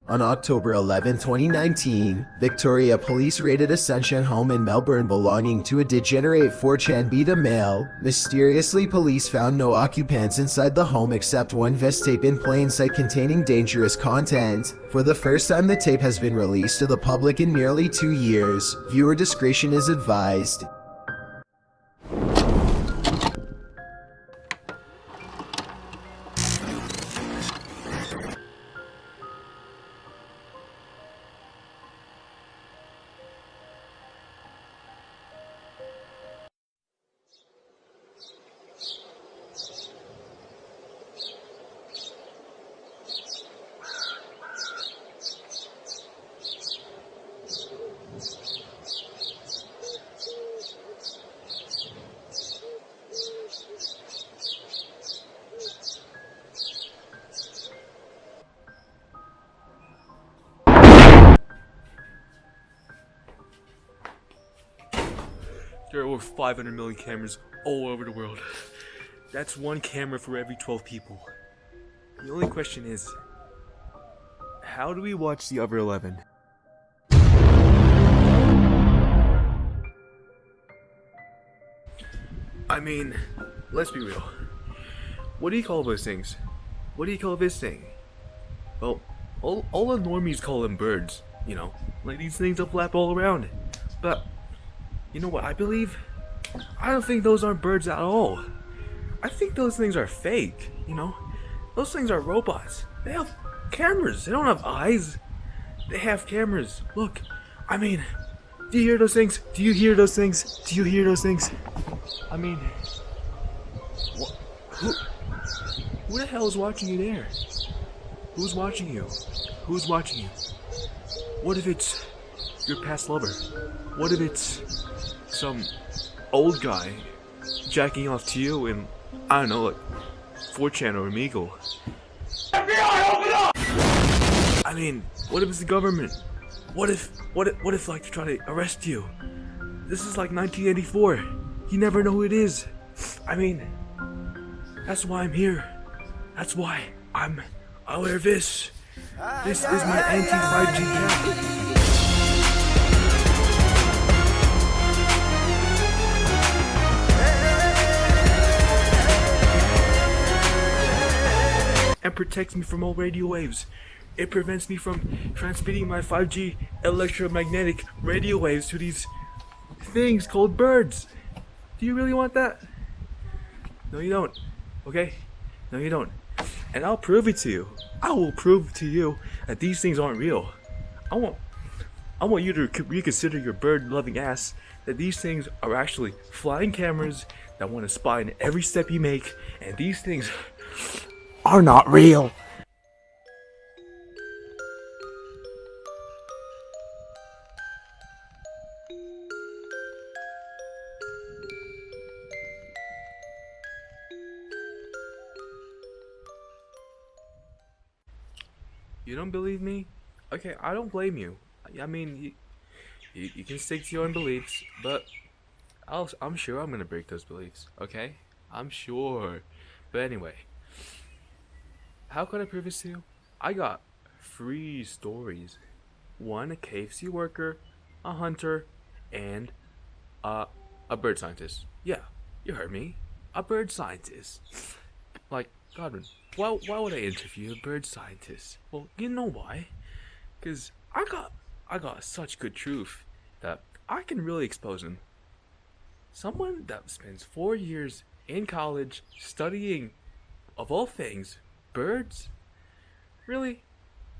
On October 11, 2019, Victoria police raided a Sunshine home in Melbourne belonging to a degenerate 4chan beta male. Mysteriously, police found no occupants inside the home except one VHS tape in plain sight containing dangerous content. For the first time, the tape has been released to the public in nearly 2 years. Viewer discretion is advised. There are over 500 million cameras all over the world. That's one camera for every 12 people. The only question is, how do we watch the other 11? I mean, let's be real. What do you call those things? What do you call this thing? Well, all the normies call them birds, you know, like these things that flap all around. But you know what I believe? I don't think those aren't birds at all. I think those things are fake, you know? Those things are robots. They have cameras. They don't have eyes. They have cameras. Look, I mean, do you hear those things? Do you hear those things? Do you hear those things? I mean, who the hell is watching you there? Who's watching you? Who's watching you? What if it's your past lover? What if it's some old guy jacking off to you in, I don't know, like 4chan or Omegle? FBI, open up! I mean, what if it's the government? What if like they try to arrest you? This is like 1984. You never know who it is. I mean, that's why I'm here. That's why I wear this. This is my anti-5G cap. And protects me from all radio waves. It prevents me from transmitting my 5G electromagnetic radio waves to these things called birds. Do you really want that? No, you don't. Okay? No, you don't. And I'll prove it to you. I will prove to you that these things aren't real. I want you to reconsider your bird-loving ass that these things are actually flying cameras that want to spy on every step you make, and these things are not real. You don't believe me? Okay, I don't blame you. I mean, you can stick to your own beliefs, but I'm sure I'm gonna break those beliefs. Okay, I'm sure. But anyway, how can I prove this to you? I got 3 stories. One, a KFC worker, a hunter, and a bird scientist. Yeah, you heard me. A bird scientist. Like, Godwin, why would I interview a bird scientist? Well, you know why? Because I got such good truth that I can really expose him. Someone that spends 4 years in college studying, of all things, birds? Really?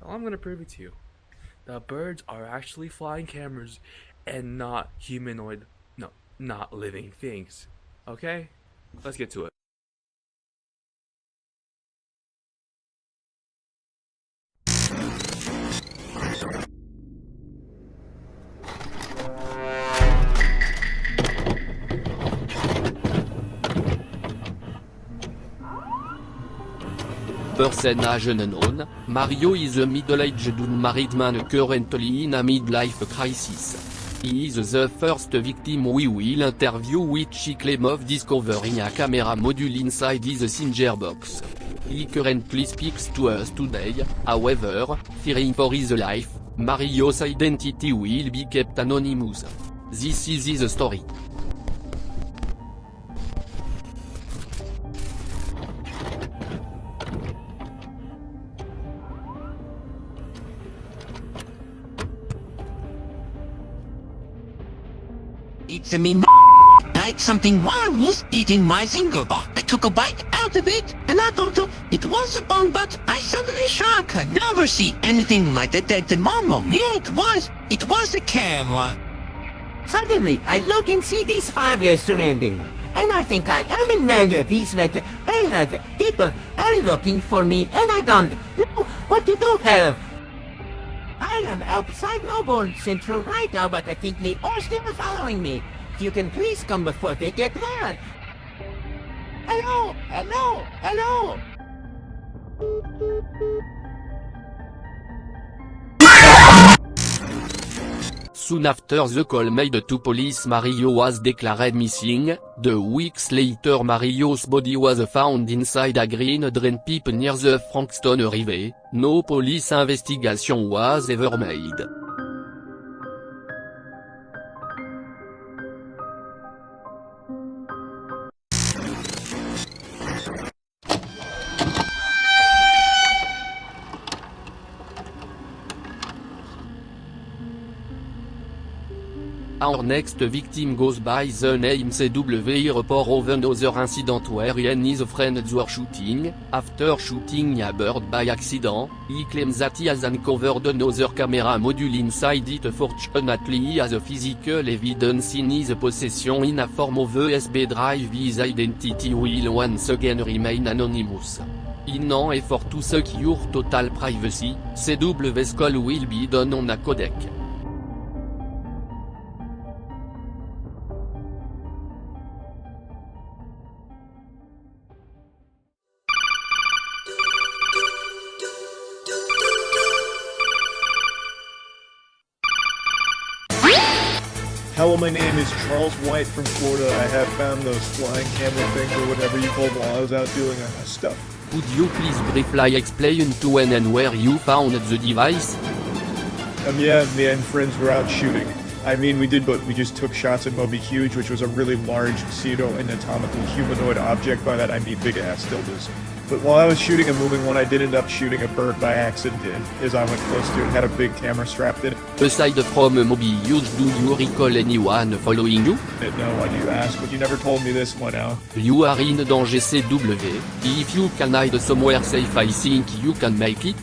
Well, I'm gonna prove it to you. The birds are actually flying cameras and not humanoid, no, not living things. Okay? Let's get to it. Personage unknown, Mario is a middle-aged unmarried man currently in a midlife crisis. He is the first victim we will interview, which he claims of discovering a camera module inside his Singer box. He currently speaks to us today, however, fearing for his life, Mario's identity will be kept anonymous. This is his story. It's a me like something wild was eating my finger. I took a bite out of it, and I thought it was a bone, but I suddenly shocked. I never see anything like that at the mama. Yeah, it was a camera. Suddenly, I look and see these fires surrounding, and I think I am in danger. These people are looking for me, and I don't know what to do have. I am outside Melbourne Central right now, but I think they are still following me. If you can please come before they get mad. Hello, hello, hello. Soon after the call made to police, Mario was declared missing. 2 weeks later, Mario's body was found inside a green drain pipe near the Frankston River. No police investigation was ever made. Our next victim goes by the name CW. Report of another incident where he and his friends were shooting. After shooting a bird by accident, he claims that he has uncovered another camera module inside it. Fortunately, he has a physical evidence in his possession in a form of USB drive. His identity will once again remain anonymous. In an effort to secure total privacy, CW's call will be done on a codec. Hello, my name is Charles White from Florida. I have found those flying camera things or whatever you called while I was out doing stuff. Could you please briefly explain to when and where you found the device? Yeah, me and friends were out shooting. I mean, we did, but we just took shots at Moby Huge, which was a really large pseudo-anatomical humanoid object. By that I mean big ass dildos. But while I was shooting a moving one, I did end up shooting a bird by accident, and as I went close to it, had a big camera strapped in it. Aside from Moby Huge, do you recall anyone following you? No, why do you ask? But you never told me this one out. You are in danger, CW. If you can hide somewhere safe, I think you can make it.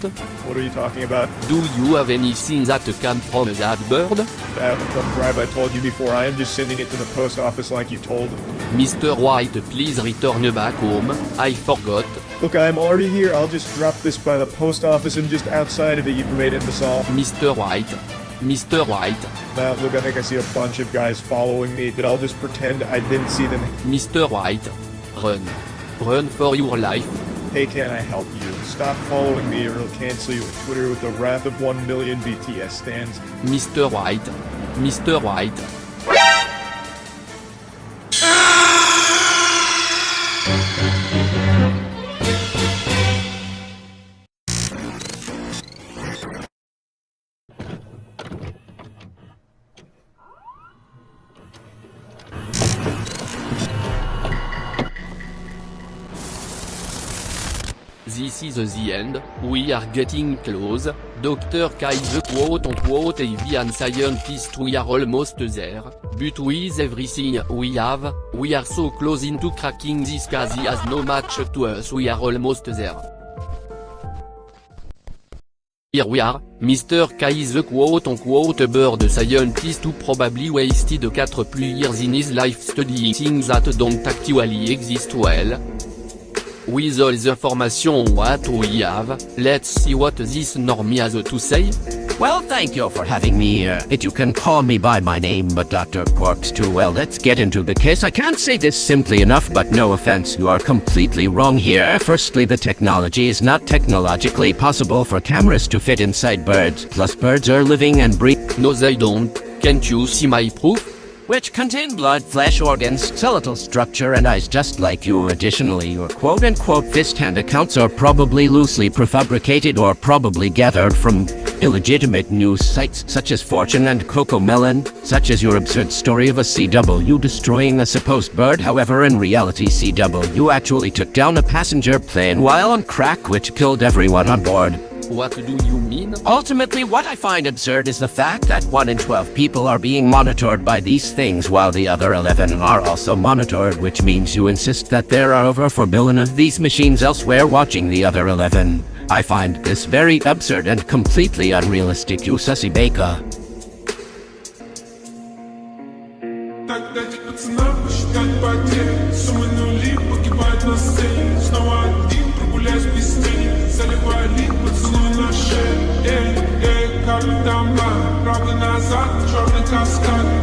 What are you talking about? Do you have anything that came from that bird? That drive I told you before, I am just sending it to the post office like you told. Mr. White, please return back home. I forgot. Look, I'm already here. I'll just drop this by the post office and just outside of it, you've made imbecile. Mr. White. Mr. White. Now, look, I think I see a bunch of guys following me, but I'll just pretend I didn't see them. Mr. White. Run. Run for your life. Hey, can I help you? Stop following me or I'll cancel you on Twitter with the wrath of 1 million BTS stands. Mr. White. Mr. White. This is the end, we are getting close. Dr. Kai the quote-unquote avian scientist, we are almost there, but with everything we have, we are so close into cracking this case. He has no match to us. We are almost there. Here we are, Mr. Kai the quote-unquote bird scientist who probably wasted 4+ years in his life studying things that don't actually exist well. With all the information what we have, let's see what this normie has to say. Well, thank you for having me here. You can call me by my name, but Dr. Quarks too. Well, let's get into the case. I can't say this simply enough, but no offense, you are completely wrong here. Firstly, the technology is not technologically possible for cameras to fit inside birds. Plus, birds are living and breathing. No, they don't. Can't you see my proof? which contain blood, flesh, organs, skeletal structure, and eyes just like you. Additionally, your quote-unquote fist-hand accounts are probably loosely prefabricated or probably gathered from illegitimate news sites such as Fortune and Cocomelon, such as your absurd story of a CW destroying a supposed bird. However, in reality, CW actually took down a passenger plane while on crack, which killed everyone on board. What do you mean? Ultimately, what I find absurd is the fact that 1 in 12 people are being monitored by these things while the other 11 are also monitored, which means you insist that there are over 4 billion of these machines elsewhere watching the other 11. I find this very absurd and completely unrealistic, you sussy baker. Правда назад, черный каскад.